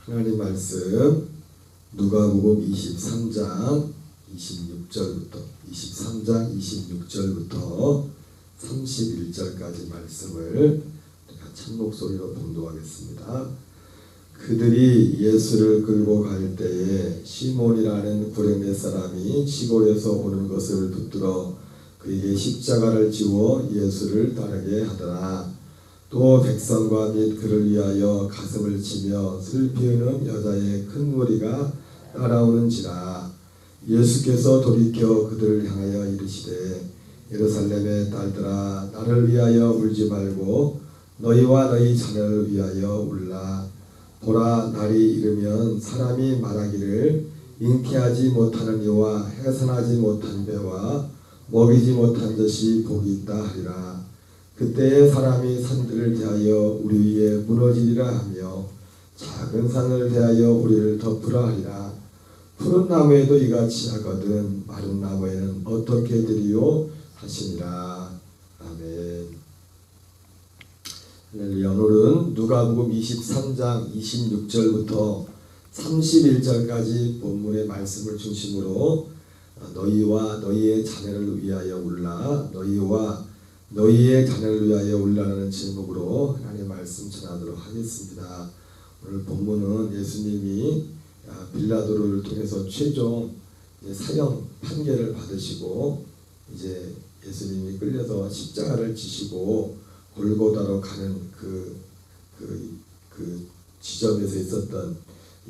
하나님 말씀 누가복음 23장 26절부터 31절까지 말씀을 참 목소리로 봉독하겠습니다. 그들이 예수를 끌고 갈 때에 시몬이라는 구레네 사람이 시골에서 오는 것을 붙들어 그에게 십자가를 지워 예수를 따르게 하더라. 또 백성과 및 그를 위하여 가슴을 치며 슬피우는 여자의 큰 무리가 따라오는지라. 예수께서 돌이켜 그들을 향하여 이르시되 예루살렘의 딸들아 나를 위하여 울지 말고 너희와 너희 자녀를 위하여 울라. 보라, 날이 이르면 사람이 말하기를 잉태하지 못하는 이와 해산하지 못한 배와 먹이지 못한 젖이 복이 있다 하리라. 그때에 사람이 산들을 대하여 우리 위에 무너지리라 하며 작은 산을 대하여 우리를 덮으라 하리라. 푸른 나무에도 이같이 하거든 마른 나무에는 어떻게 되리요 하시니라. 아멘. 할렐루야. 오늘은 누가복음 23장 26절부터 31절까지 본문의 말씀을 중심으로 너희와 너희의 자녀를 위하여 울라, 너희와 너희의 자녀를 위하여 울라는 제목으로 하나님의 말씀 전하도록 하겠습니다. 오늘 본문은 예수님이 빌라도를 통해서 최종 사형 판결을 받으시고 이제 예수님이 끌려서 십자가를 지시고 골고다로 가는 그 지점에서 있었던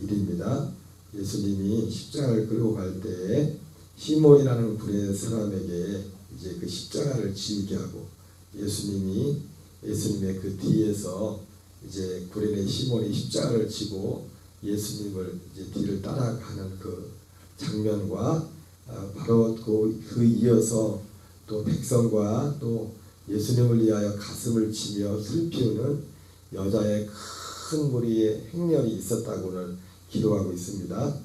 일입니다. 예수님이 십자가를 끌고 갈 때에 시몬이라는 구레네 사람에게 이제 그 십자가를 지게 하고 예수님의 그 뒤에서 이제 구레네 시몬이 십자가를 지고 예수님을 이제 뒤를 따라가는 그 장면과 바로 그 이어서 또 백성과 또 예수님을 위하여 가슴을 치며 슬피우는 여자의 큰 무리의 행렬이 있었다고는 기록하고 있습니다.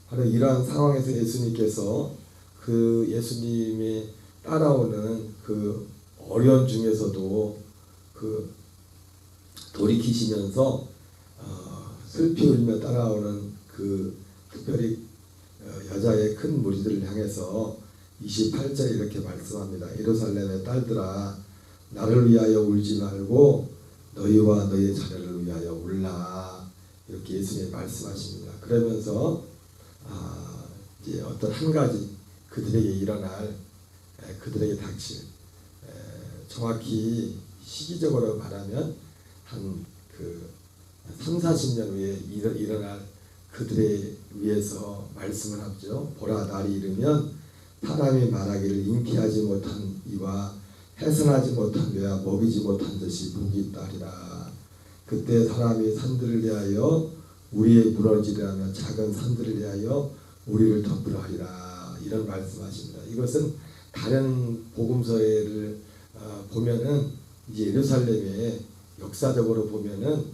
바로 이러한 상황에서 예수님께서 그 예수님이 따라오는 그 어려움 중에서도 그 돌이키시면서 슬피 울며 따라오는 그 특별히 여자의 큰 무리들을 향해서 28절에 이렇게 말씀합니다. 예루살렘의 딸들아 나를 위하여 울지 말고 너희와 너희의 자녀를 위하여 울라. 이렇게 예수님이 말씀하십니다. 그러면서 이제 어떤 한 가지 그들에게 일어날 그들에게 닥칠 정확히 시기적으로 말하면 한 30-40년 후에 일어날 그들에 위해서 말씀을 하죠. 보라, 날이 이르면 사람이 말하기를 잉태하지 못한 이와 해산하지 못한 배와 먹이지 못한 젖이 복이 있다 하리라. 그때 사람이 산들을 대하여 우리의 무너지리라며 작은 산들을 대하여 우리를 덮으라 하리라. 이런 말씀하십니다. 이것은 다른 복음서를 보면은 이제 예루살렘에 역사적으로 보면은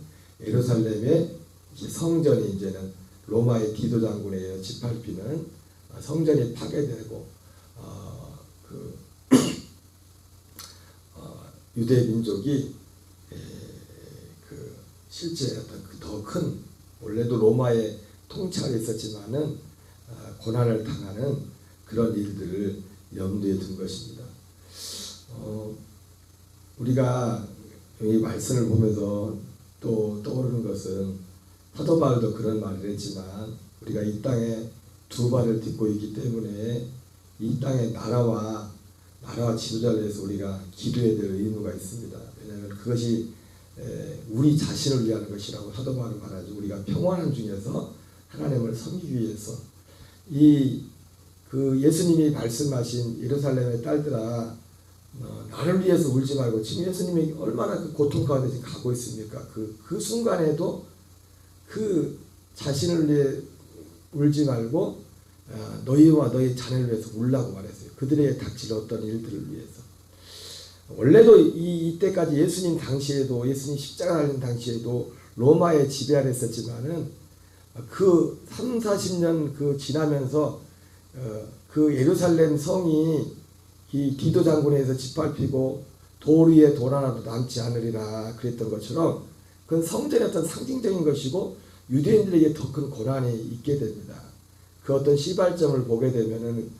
예루살렘의 성전이 이제는 로마의 디도 장군에 의해 짓밟히는 성전이 파괴되고 유대 민족이 실제 어떤 더 큰 원래도 로마의 통치하에 있었지만은 고난을 당하는 그런 일들을 염두에 둔 것입니다. 우리가 이 말씀을 보면서 또 떠오르는 것은 사도 바울도 그런 말을 했지만 우리가 이 땅에 두 발을 딛고 있기 때문에 이 땅의 나라와 지도자를 위해서 우리가 기도해야 될 의무가 있습니다. 왜냐하면 그것이 우리 자신을 위한 것이라고 사도 바울은 말하죠. 우리가 평화하는 중에서 하나님을 섬기기 위해서 그 예수님이 말씀하신 예루살렘의 딸들아 나를 위해서 울지 말고 지금 예수님이 얼마나 그 고통 가운데 지금 가고 있습니까? 그 순간에도 그 자신을 위해 울지 말고 너희와 너희 자녀를 위해서 울라고 말했어요. 그들에게 닥칠 어떤 일들을 위해서. 원래도 이때까지 예수님 당시에도 예수님 십자가 달린 당시에도 로마의 지배 아래 있었지만은 그 30-40년 그 지나면서 그 예루살렘 성이 이 디도 장군에서 짓밟히고 돌 위에 돌 하나도 남지 않으리라 그랬던 것처럼 그건 성전의 어떤 상징적인 것이고 유대인들에게 더 큰 고난이 있게 됩니다. 그 어떤 시발점을 보게 되면은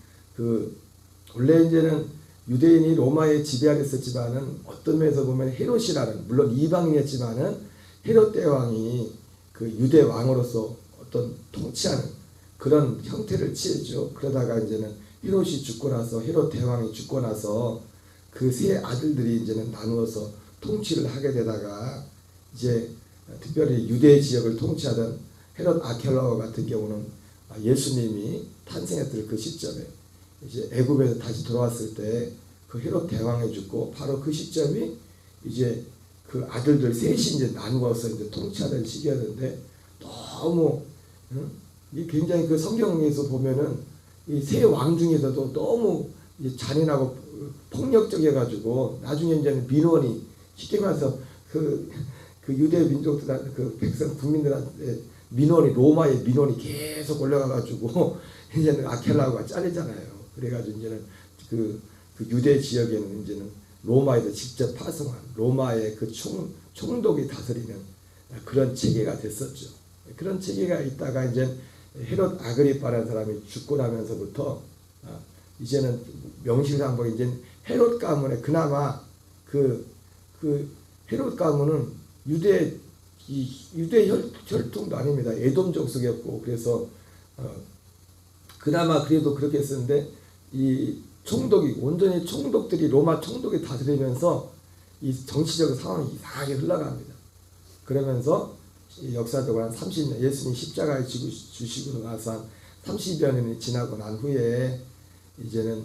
원래 이제는 유대인이 로마의 지배 아래 있었지만은 어떤 면에서 보면 헤롯이라는, 물론 이방인이었지만은 헤롯 대왕이 그 유대 왕으로서 어떤 통치하는 그런 형태를 취했죠. 그러다가 이제는 헤롯이 죽고 나서, 헤롯 대왕이 죽고 나서 그 세 아들들이 이제는 나누어서 통치를 하게 되다가 이제 특별히 유대 지역을 통치하던 헤롯 아켈라오 같은 경우는 예수님이 탄생했을 그 시점에 이제 애굽에서 다시 돌아왔을 때 그 헤롯 대왕이 죽고 바로 그 시점이 이제 그 아들들 셋이 이제 나누어서 이제 통치하던 시기였는데 너무 이 굉장히 그 성경에서 보면은 이 세 왕 중에서도 너무 잔인하고 폭력적이어가지고 나중에 이제는 민원이 쉽게 말해서 그 유대 민족들 그 백성 국민들한테 민원이 로마의 민원이 계속 올라가가지고 이제는 아켈라오가 잘리잖아요. 그래가지고 이제는 그 유대 지역에는 이제는 로마에서 직접 파송한 로마의 그 총독이 다스리는 그런 체계가 됐었죠. 그런 체계가 있다가 이제 헤롯 아그리파라는 사람이 죽고 나면서부터 이제는 명실상부 이제 헤롯 가문에 그나마 그 헤롯 가문은 유대 혈통도 아닙니다. 에돔 족속이었고 그래서 그나마 그래도 그렇게 했었는데 이 총독이 온전히 총독들이 로마 총독이 다스리면서 이 정치적 상황이 이상하게 흘러갑니다. 그러면서 역사적으로 한 30년 예수님 십자가에 죽으시고 나서 한 30여 년이 지나고 난 후에 이제는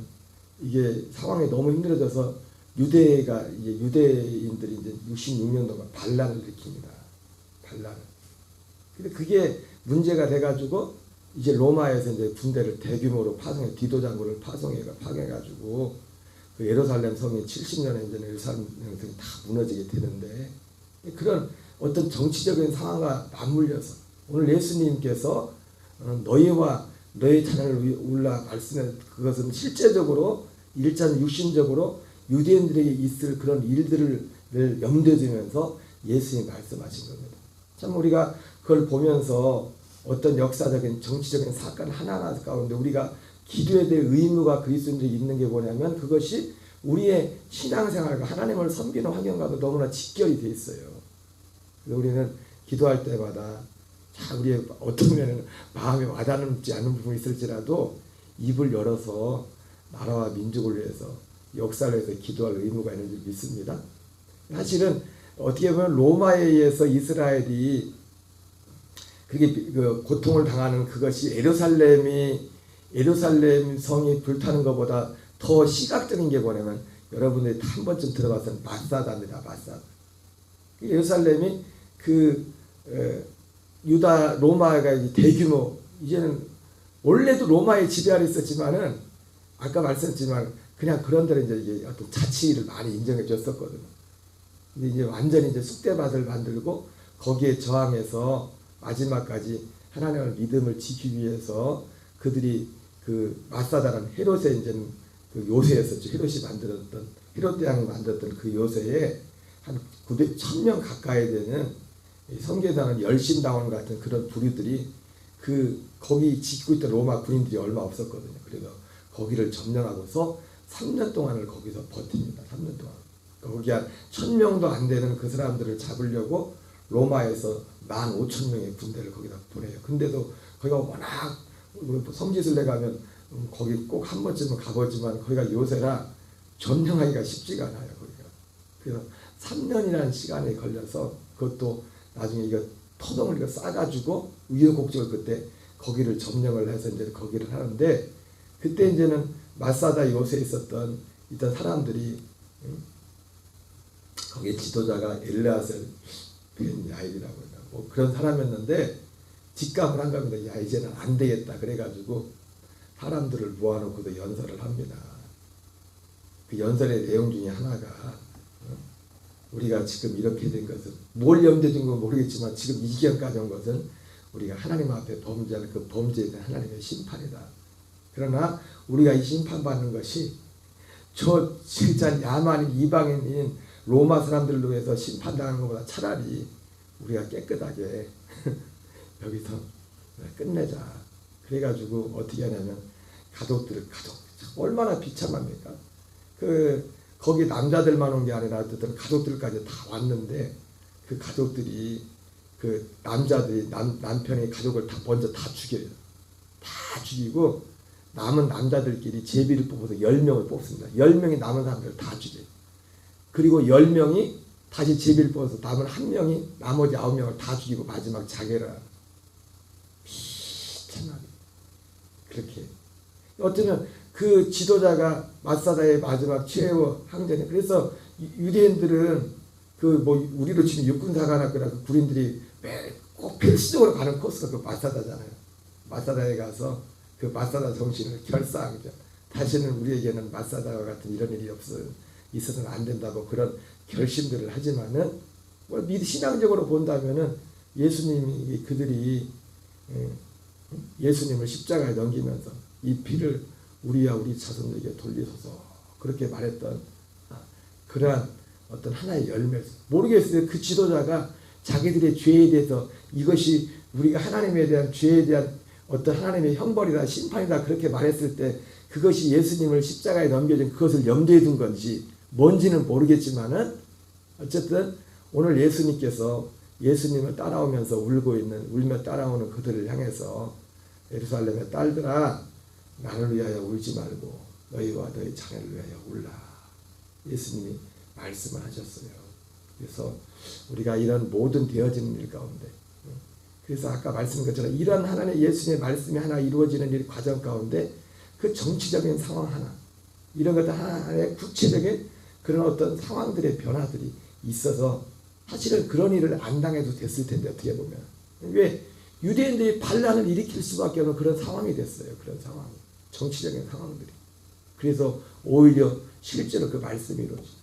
이게 상황이 너무 힘들어져서 유대인들이 이제 66년 동안 반란을 일으킵니다. 반란을. 근데 그게 문제가 돼가지고 이제 로마에서 이제 군대를 대규모로 파송해 디도장군을 파송해가지고 그 예루살렘 성이 70년에 이제 예루살렘 성이 다 무너지게 되는데 그런 어떤 정치적인 상황과 맞물려서 오늘 예수님께서 너희와 너희 자녀를 울라 말씀해 그것은 실제적으로 일단 육신적으로 유대인들에게 있을 그런 일들을 염두에 두면서 예수님이 말씀하신 겁니다. 참 우리가 그걸 보면서 어떤 역사적인 정치적인 사건 하나하나 가운데 우리가 기도에 대해 의무가 그리스도인들이 있는 게 뭐냐면 그것이 우리의 신앙생활과 하나님을 섬기는 환경과도 너무나 직결이 돼 있어요. 우리는 기도할 때마다 우리의 어떤 면에는 마음에 와닿지 않는 부분이 있을지라도 입을 열어서 나라와 민족을 위해서 역사를 위해서 기도할 의무가 있는 줄 믿습니다. 사실은 어떻게 보면 로마에 의해서 이스라엘이 그게 그 고통을 당하는 그것이 예루살렘 성이 불타는 것보다 더 시각적인 게 뭐냐면 여러분들이 한 번쯤 들어봤으면 마사다입니다. 마사다. 예루살렘이 유다 로마가 대규모 이제는 원래도 로마의 지배 아래 있었지만은 아까 말씀했지만 그냥 그런 데는 이제 어떤 자치를 많이 인정해 줬었거든요. 근데 이제 완전히 이제 쑥대밭을 만들고 거기에 저항해서 마지막까지 하나님의 믿음을 지키기 위해서 그들이 그 마사다라는 헤롯의 이제는 그 요새였었죠. 헤롯 대왕이 만들었던 그 요새에 한 1000명 가까이 되는 성계당은 열심당원 같은 그런 부류들이 거기 지키고 있던 로마 군인들이 얼마 없었거든요. 그래서 거기를 점령하고서 3년 동안을 거기서 버팁니다. 3년 동안. 거기 한 1000명도 안 되는 그 사람들을 잡으려고 로마에서 15,000명의 군대를 거기다 보내요. 근데도 거기가 워낙 성지순례 가면 거기 꼭 한 번쯤은 가보지만 거기가 요새라 점령하기가 쉽지가 않아요. 거기가. 그래서 3년이라는 시간이 걸려서 그것도 나중에 이거 토동을 싸가지고 우여곡절 그때 거기를 점령을 해서 이제 거기를 하는데 그때 이제는 마사다 요새에 있었던 사람들이 거기 지도자가 엘르아셀 벤 야일이라고 뭐 그런 사람이었는데 직감을 한 겁니다. 야 이제는 안 되겠다 그래가지고 사람들을 모아놓고도 연설을 합니다. 그 연설의 내용 중에 하나가 우리가 지금 이렇게 된 것은 뭘 염두에 둔 건 모르겠지만 지금 이 지경까지 온 것은 우리가 하나님 앞에 범죄하는 그 범죄에 대한 하나님의 심판이다. 그러나 우리가 이 심판받는 것이 저 진짜 야만인 이방인인 로마 사람들로 해서 심판당하는 것보다 차라리 우리가 깨끗하게 여기서 끝내자. 그래가지고 어떻게 하냐면 가족 얼마나 비참합니까? 거기 남자들만 온 게 아니라 어떤 가족들까지 다 왔는데 그 가족들이 그 남자들이 남편의 가족을 먼저 다 죽여요. 다 죽이고 남은 남자들끼리 제비를 뽑아서 10명을 뽑습니다. 10명이 남은 사람들을 다 죽여요. 그리고 10명이 다시 제비를 뽑아서 남은 1명이 나머지 9명을 다 죽이고 마지막 자결을 하는. 비참하게 그렇게. 어쩌면 그 지도자가 마사다의 마지막 최후 항전이. 그래서 유대인들은 우리로 치면 육군사관학교나 그 군인들이 꼭 필수적으로 가는 코스가 그 마사다잖아요. 마사다에 가서 그 마사다 정신을 결사하죠. 다시는 우리에게는 마사다와 같은 이런 일이 있어서는 안 된다고 그런 결심들을 하지만은 신앙적으로 본다면은 예수님이 그들이 예수님을 십자가에 넘기면서 이 피를 우리와 우리 자손에게 돌리소서 그렇게 말했던 그러한 어떤 하나의 열매였어요. 모르겠어요. 그 지도자가 자기들의 죄에 대해서 이것이 우리가 하나님에 대한 죄에 대한 어떤 하나님의 형벌이다 심판이다 그렇게 말했을 때 그것이 예수님을 십자가에 넘겨진 그것을 염두에 둔 건지 뭔지는 모르겠지만은 어쨌든 오늘 예수님께서 예수님을 따라오면서 울며 따라오는 그들을 향해서 예루살렘의 딸들아 나를 위하여 울지 말고 너희와 너희 자녀를 위하여 울라. 예수님이 말씀을 하셨어요. 그래서 우리가 이런 모든 되어지는 일 가운데 그래서 아까 말씀한 것처럼 이런 하나님의 예수님의 말씀이 하나 이루어지는 일 과정 가운데 그 정치적인 상황 하나 이런 것들 하나의 구체적인 그런 어떤 상황들의 변화들이 있어서 사실은 그런 일을 안 당해도 됐을 텐데 어떻게 보면 왜 유대인들이 반란을 일으킬 수밖에 없는 그런 상황이 됐어요. 그런 상황 정치적인 상황들이. 그래서 오히려 실제로 그 말씀이 이루어지죠.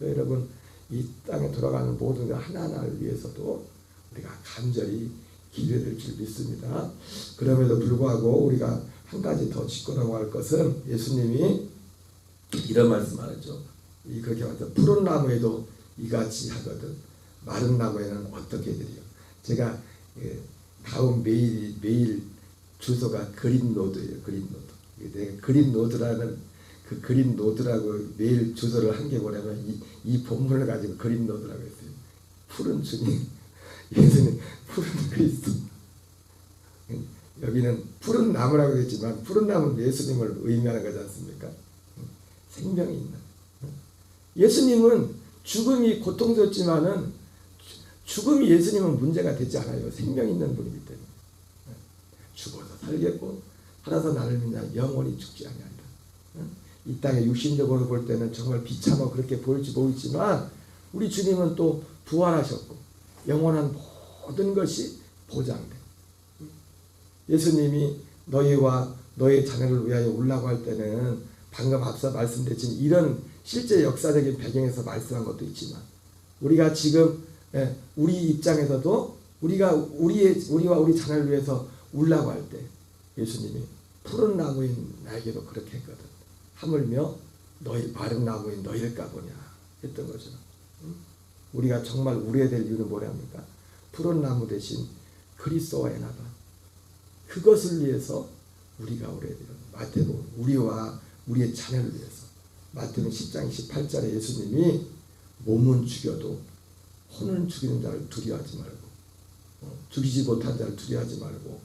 여러분 이 땅에 돌아가는 모든 것 하나하나를 위해서도 우리가 간절히 기도해야 될 줄 믿습니다. 그럼에도 불구하고 우리가 한 가지 더 짚고 넘어갈 것은 예수님이 이런 말씀하죠. 그렇게 말해서 푸른 나무에도 이같이 하거든 마른 나무에는 어떻게 드려. 제가 다음 메일 주소가 그린노드예요. 그린노드. 내가 그린노드라는 그 그린노드라고 메일 주소를 한 게 뭐냐면 이 본문을 가지고 그린노드라고 했어요. 푸른 주님, 예수님 푸른 그리스도. 여기는 푸른 나무라고 했지만 푸른 나무는 예수님을 의미하는 거지 않습니까? 생명이 있는. 예수님은 죽음이 고통스럽지만은 죽음이 예수님은 문제가 되지 않아요. 생명 있는 분이기 때문에. 죽어서 살겠고 살아서 나를 믿냐 영원히 죽지 아니하리라. 이 땅에 육신적으로 볼 때는 정말 비참하고 그렇게 보일지 모르지만 우리 주님은 또 부활하셨고 영원한 모든 것이 보장돼. 예수님이 너희와 너희 자녀를 위하여 울라고 할 때는 방금 앞서 말씀드렸지만 이런 실제 역사적인 배경에서 말씀한 것도 있지만 우리가 지금 우리 입장에서도 우리와 우리 자녀를 위해서 울라고 할 때 예수님이 푸른 나무인 나에게도 그렇게 했거든. 하물며 너희 마른 나무인 너희를 까보냐 했던 거죠. 우리가 정말 울어야 될 이유는 뭐랍니까? 푸른 나무 대신 그리스도와 연합한 그것을 위해서 우리가 울어야 돼요. 마태복음 우리와 우리의 자녀를 위해서. 마태복음 10장 28절에 예수님이 몸은 죽여도 혼은 죽이는 자를 두려워하지 말고 죽이지 못한 자를 두려워하지 말고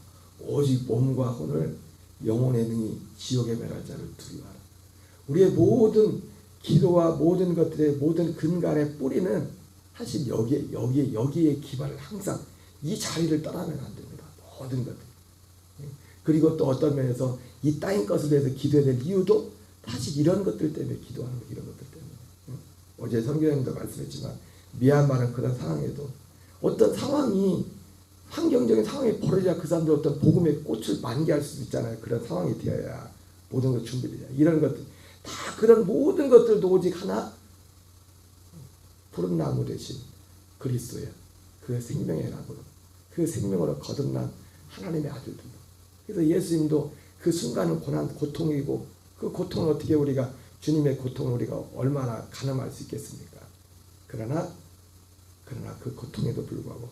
오직 몸과 혼을 영혼의 능히 지옥에 멸할 자를 두려워하라. 우리의 모든 기도와 모든 것들의 모든 근간의 뿌리는 사실 여기에 기반을 항상 이 자리를 떠나면 안 됩니다. 모든 것들. 그리고 또 어떤 면에서 이 땅의 것을 위해서 기도해야 될 이유도 사실 이런 것들 때문에 기도하는 거예요. 이런 것들 때문에. 어제 성경님도 말씀했지만 미얀마는 그런 상황에도 어떤 상황이 환경적인 상황이 벌어져야 그 사람들 어떤 복음의 꽃을 만개할 수 있잖아요. 그런 상황이 되어야 모든 것 준비되냐. 이런 것들 다 그런 모든 것들도 오직 하나 푸른 나무 대신 그리스도야. 그 생명의 나무로 그 생명으로 거듭난 하나님의 아들들. 그래서 예수님도 그 순간은 고통이고 그 고통을 어떻게 우리가 주님의 고통을 우리가 얼마나 가늠할 수 있겠습니까? 그러나 그 고통에도 불구하고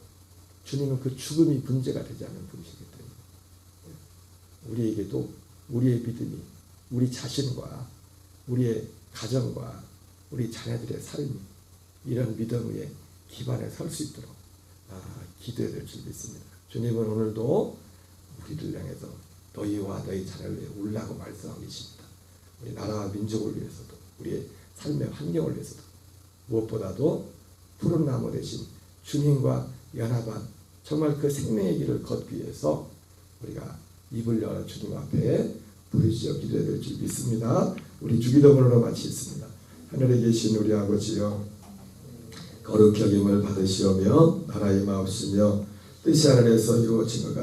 주님은 그 죽음이 문제가 되지 않는 분이시기 때문에 우리에게도 우리의 믿음이 우리 자신과 우리의 가정과 우리 자녀들의 삶이 이런 믿음 위에 기반에 설 수 있도록 기도해야 될 줄 믿습니다. 주님은 오늘도 우리를 향해서 너희와 너희 자녀를 위해 울라고 말씀하고 계십니다. 우리 나라와 민족을 위해서도 우리의 삶의 환경을 위해서도 무엇보다도 푸른 나무 대신 주님과 연합한 정말 그 생명의 길을 걷기 위해서 우리가 입을 열어 주님 앞에 부르짖어 기도해야 될 줄 믿습니다. 우리 주기도문으로 마치겠습니다. 하늘에 계신 우리 아버지여, 거룩히 여김을 받으시오며 나라의 마옵시며 뜻이 하늘에서 이루어진 것 같아